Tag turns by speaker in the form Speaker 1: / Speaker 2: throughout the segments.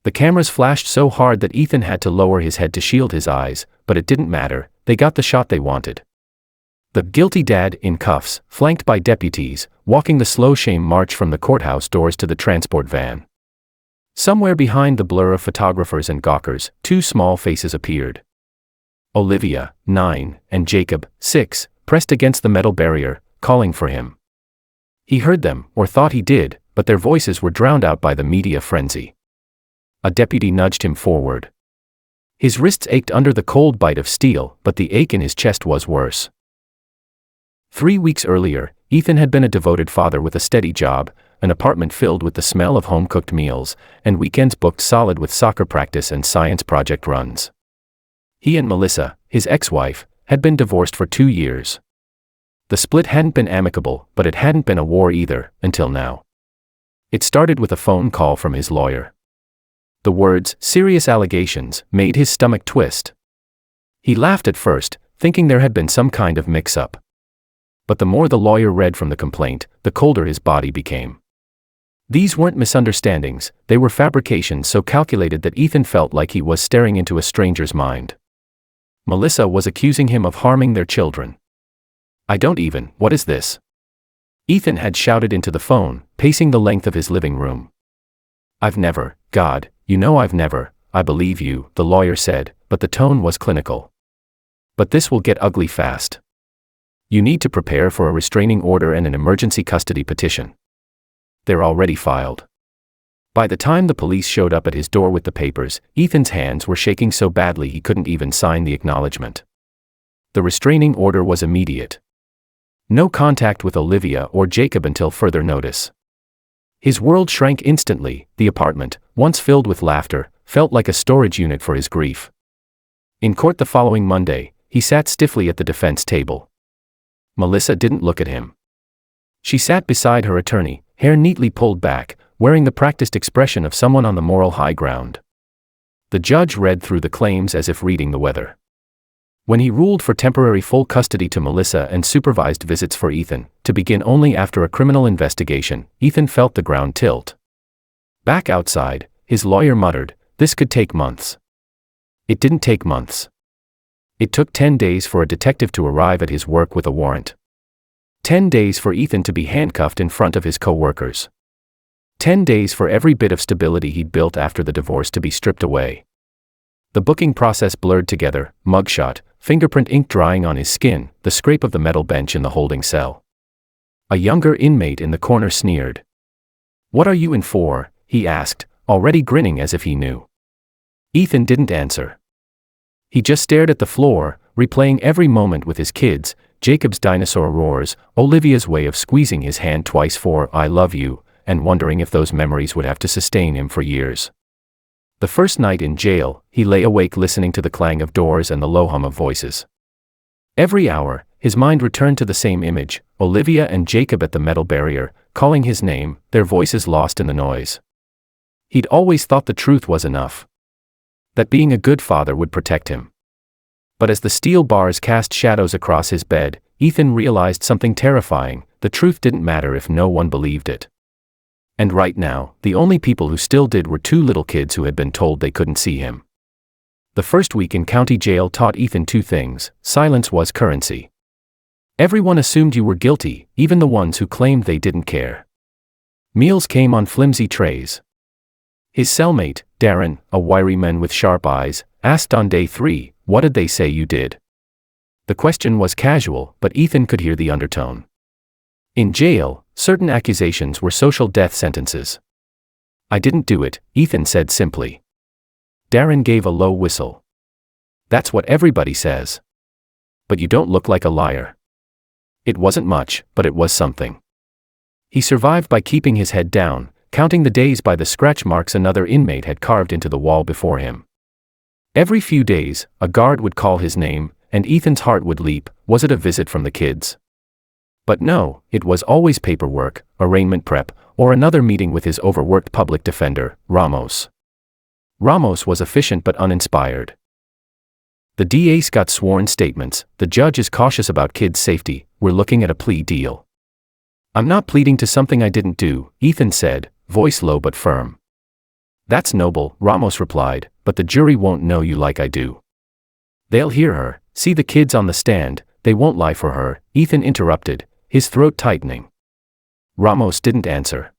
Speaker 1: The cameras flashed so hard that Ethan had to lower his head to shield his eyes, but it didn't matter, they got the shot they wanted. The guilty dad, in cuffs, flanked by deputies, walking the slow shame march from the courthouse doors to the transport van. Somewhere behind the blur of photographers and gawkers, two small faces appeared. Olivia, 9, and Jacob, 6, pressed against the metal barrier, calling for him. He heard them, or thought he did, but their voices were drowned out by the media frenzy. A deputy nudged him forward. His wrists ached under the cold bite of steel, but the ache in his chest was worse. 3 weeks earlier, Ethan had been a devoted father with a steady job, an apartment filled with the smell of home-cooked meals, and weekends booked solid with soccer practice and science project runs. He and Melissa, his ex-wife, had been divorced for 2 years. The split hadn't been amicable, but it hadn't been a war either, until now. It started with a phone call from his lawyer. The words, "serious allegations," made his stomach twist. He laughed at first, thinking there had been some kind of mix-up. But the more the lawyer read from the complaint, the colder his body became. These weren't misunderstandings, they were fabrications so calculated that Ethan felt like he was staring into a stranger's mind. Melissa was accusing him of harming their children. What is this? Ethan had shouted into the phone, pacing the length of his living room. God, I've never, I believe you, the lawyer said, but the tone was clinical. But this will get ugly fast. You need to prepare for a restraining order and an emergency custody petition. They're already filed. By the time the police showed up at his door with the papers, Ethan's hands were shaking so badly he couldn't even sign the acknowledgement. The restraining order was immediate. No contact with Olivia or Jacob until further notice. His world shrank instantly. The apartment, once filled with laughter, felt like a storage unit for his grief. In court the following Monday, he sat stiffly at the defense table. Melissa didn't look at him. She sat beside her attorney, hair neatly pulled back, wearing the practiced expression of someone on the moral high ground. The judge read through the claims as if reading the weather. When he ruled for temporary full custody to Melissa and supervised visits for Ethan, to begin only after a criminal investigation, Ethan felt the ground tilt. Back outside, his lawyer muttered, "This could take months." It didn't take months. It took 10 days for a detective to arrive at his work with a warrant. 10 days for Ethan to be handcuffed in front of his co-workers. 10 days for every bit of stability he'd built after the divorce to be stripped away. The booking process blurred together, mugshot, fingerprint ink drying on his skin, the scrape of the metal bench in the holding cell. A younger inmate in the corner sneered. "What are you in for?" he asked, already grinning as if he knew. Ethan didn't answer. He just stared at the floor, replaying every moment with his kids, Jacob's dinosaur roars, Olivia's way of squeezing his hand twice for "I love you," and wondering if those memories would have to sustain him for years. The first night in jail, he lay awake listening to the clang of doors and the low hum of voices. Every hour, his mind returned to the same image, Olivia and Jacob at the metal barrier, calling his name, their voices lost in the noise. He'd always thought the truth was enough. That being a good father would protect him. But as the steel bars cast shadows across his bed, Ethan realized something terrifying: the truth didn't matter if no one believed it. And right now, the only people who still did were two little kids who had been told they couldn't see him. The first week in county jail taught Ethan two things: silence was currency. Everyone assumed you were guilty, even the ones who claimed they didn't care. Meals came on flimsy trays. His cellmate, Darren, a wiry man with sharp eyes, asked on day 3, "What did they say you did?" The question was casual, but Ethan could hear the undertone. In jail, certain accusations were social death sentences. "I didn't do it," Ethan said simply. Darren gave a low whistle. "That's what everybody says. But you don't look like a liar." It wasn't much, but it was something. He survived by keeping his head down, counting the days by the scratch marks another inmate had carved into the wall before him. Every few days, a guard would call his name, and Ethan's heart would leap. Was it a visit from the kids? But no, it was always paperwork, arraignment prep, or another meeting with his overworked public defender, Ramos. Ramos was efficient but uninspired. The DA's got sworn statements, the judge is cautious about kids' safety, we're looking at a plea deal. "I'm not pleading to something I didn't do," Ethan said, voice low but firm. That's noble, Ramos replied, but the jury won't know you like I do. They'll hear her, see the kids on the stand, they won't lie for her, Ethan interrupted, his throat tightening. Ramos didn't answer.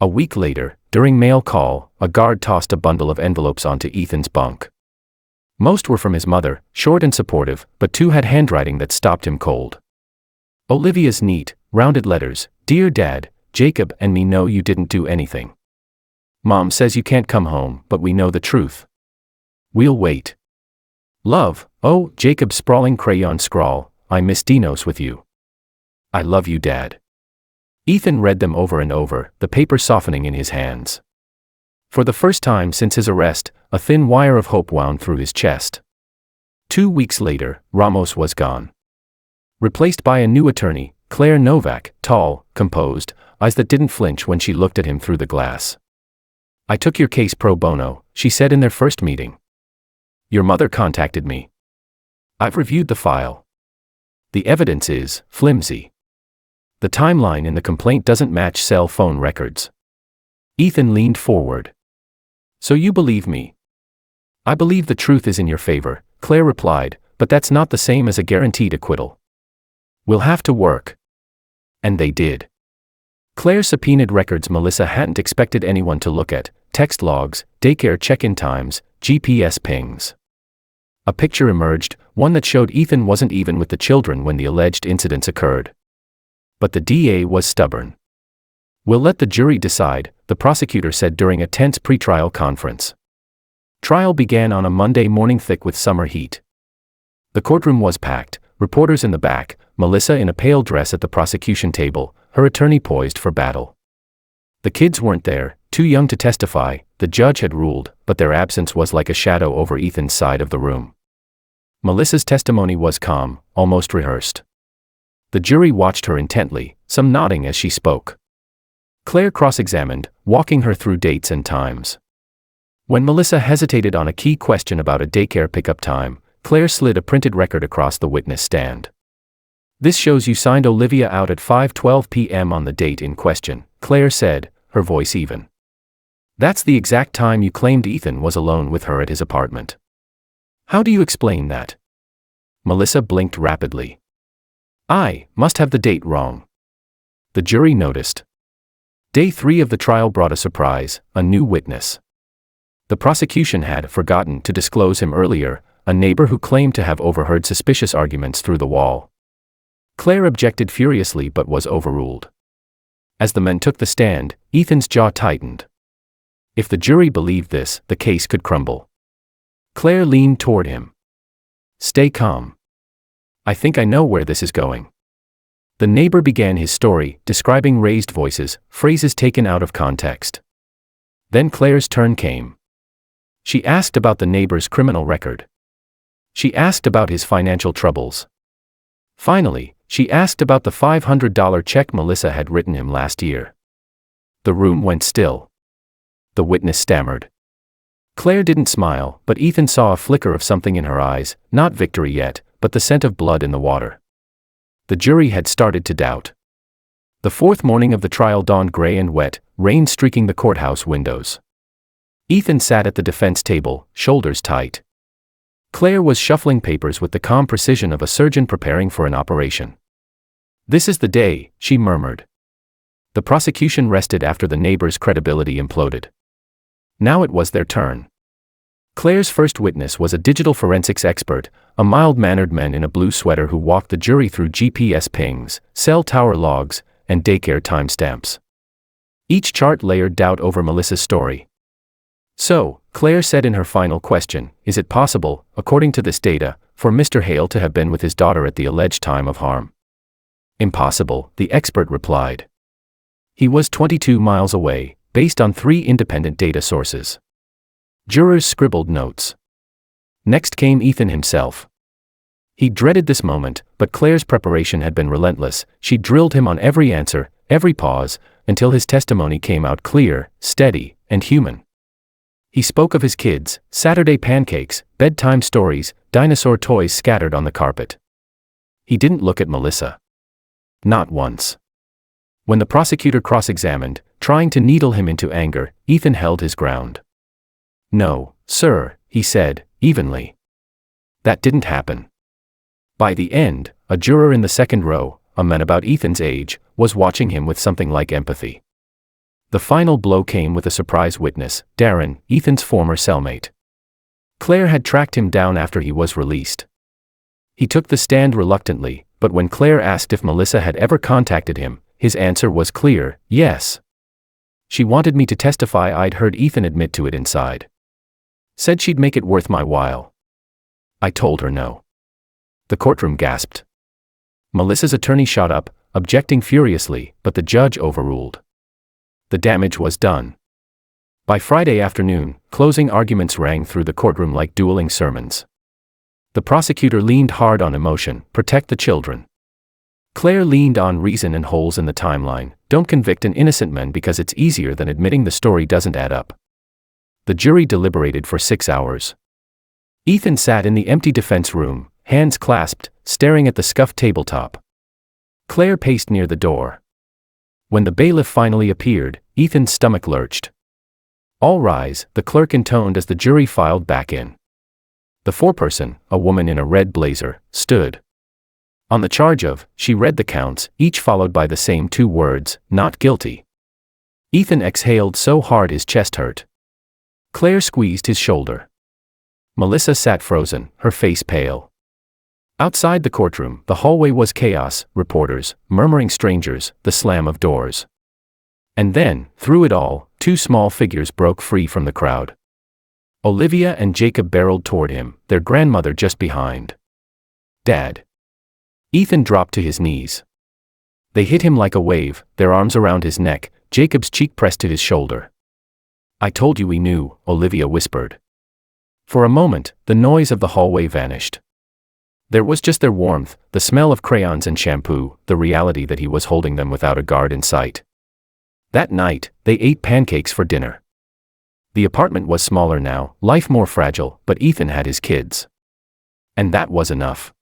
Speaker 1: A week later, during mail call, a guard tossed a bundle of envelopes onto Ethan's bunk. Most were from his mother, short and supportive, but 2 had handwriting that stopped him cold. Olivia's neat, rounded letters, Dear Dad, Jacob and me know you didn't do anything. Mom says you can't come home, but we know the truth. We'll wait. Love, oh, Jacob's sprawling crayon scrawl, I miss Dinos with you. I love you, Dad. Ethan read them over and over, the paper softening in his hands. For the first time since his arrest, a thin wire of hope wound through his chest. 2 weeks later, Ramos was gone. Replaced by a new attorney, Claire Novak, tall, composed, eyes that didn't flinch when she looked at him through the glass. I took your case pro bono, she said in their first meeting. Your mother contacted me. I've reviewed the file. The evidence is flimsy. The timeline in the complaint doesn't match cell phone records. Ethan leaned forward. So you believe me? I believe the truth is in your favor, Claire replied, but that's not the same as a guaranteed acquittal. We'll have to work. And they did. Claire subpoenaed records Melissa hadn't expected anyone to look at, text logs, daycare check-in times, GPS pings. A picture emerged, one that showed Ethan wasn't even with the children when the alleged incidents occurred. But the DA was stubborn. We'll let the jury decide, the prosecutor said during a tense pretrial conference. Trial began on a Monday morning thick with summer heat. The courtroom was packed, reporters in the back, Melissa in a pale dress at the prosecution table, her attorney poised for battle. The kids weren't there, too young to testify, the judge had ruled, but their absence was like a shadow over Ethan's side of the room. Melissa's testimony was calm, almost rehearsed. The jury watched her intently, some nodding as she spoke. Claire cross-examined, walking her through dates and times. When Melissa hesitated on a key question about a daycare pickup time, Claire slid a printed record across the witness stand. This shows you signed Olivia out at 5:12 p.m. on the date in question, Claire said, her voice even. That's the exact time you claimed Ethan was alone with her at his apartment. How do you explain that? Melissa blinked rapidly. I must have the date wrong. The jury noticed. Day 3 of the trial brought a surprise, a new witness. The prosecution had forgotten to disclose him earlier, a neighbor who claimed to have overheard suspicious arguments through the wall. Claire objected furiously but was overruled. As the men took the stand, Ethan's jaw tightened. If the jury believed this, the case could crumble. Claire leaned toward him. Stay calm. I think I know where this is going. The neighbor began his story, describing raised voices, phrases taken out of context. Then Claire's turn came. She asked about the neighbor's criminal record. She asked about his financial troubles. Finally, she asked about the $500 check Melissa had written him last year. The room went still. The witness stammered. Claire didn't smile, but Ethan saw a flicker of something in her eyes, not victory yet, but the scent of blood in the water. The jury had started to doubt. The fourth morning of the trial dawned gray and wet, rain streaking the courthouse windows. Ethan sat at the defense table, shoulders tight. Claire was shuffling papers with the calm precision of a surgeon preparing for an operation. This is the day, she murmured. The prosecution rested after the neighbor's credibility imploded. Now it was their turn. Claire's first witness was a digital forensics expert, a mild-mannered man in a blue sweater who walked the jury through GPS pings, cell tower logs, and daycare timestamps. Each chart layered doubt over Melissa's story. So, Claire said in her final question, is it possible, according to this data, for Mr. Hale to have been with his daughter at the alleged time of harm? Impossible, the expert replied. He was 22 miles away, based on 3 independent data sources. Jurors scribbled notes. Next came Ethan himself. He dreaded this moment, but Claire's preparation had been relentless. She drilled him on every answer, every pause, until his testimony came out clear, steady, and human. He spoke of his kids, Saturday pancakes, bedtime stories, dinosaur toys scattered on the carpet. He didn't look at Melissa. Not once. When the prosecutor cross-examined, trying to needle him into anger, Ethan held his ground. "No, sir," he said, evenly. "That didn't happen." By the end, a juror in the second row, a man about Ethan's age, was watching him with something like empathy. The final blow came with a surprise witness, Darren, Ethan's former cellmate. Claire had tracked him down after he was released. He took the stand reluctantly, but when Claire asked if Melissa had ever contacted him, his answer was clear: yes. She wanted me to testify. I'd heard Ethan admit to it inside. Said she'd make it worth my while. I told her no. The courtroom gasped. Melissa's attorney shot up, objecting furiously, but the judge overruled. The damage was done. By Friday afternoon, closing arguments rang through the courtroom like dueling sermons. The prosecutor leaned hard on emotion, protect the children. Claire leaned on reason and holes in the timeline, don't convict an innocent man because it's easier than admitting the story doesn't add up. The jury deliberated for 6 hours. Ethan sat in the empty defense room, hands clasped, staring at the scuffed tabletop. Claire paced near the door. When the bailiff finally appeared, Ethan's stomach lurched. "All rise," the clerk intoned as the jury filed back in. The foreperson, a woman in a red blazer, stood. On the charge of, she read the counts, each followed by the same 2 words, not guilty. Ethan exhaled so hard his chest hurt. Claire squeezed his shoulder. Melissa sat frozen, her face pale. Outside the courtroom, the hallway was chaos, reporters, murmuring strangers, the slam of doors. And then, through it all, 2 small figures broke free from the crowd. Olivia and Jacob barreled toward him, their grandmother just behind. "Dad." Ethan dropped to his knees. They hit him like a wave, their arms around his neck, Jacob's cheek pressed to his shoulder. "I told you we knew," Olivia whispered. For a moment, the noise of the hallway vanished. There was just their warmth, the smell of crayons and shampoo, the reality that he was holding them without a guard in sight. That night, they ate pancakes for dinner. The apartment was smaller now, life more fragile, but Ethan had his kids. And that was enough.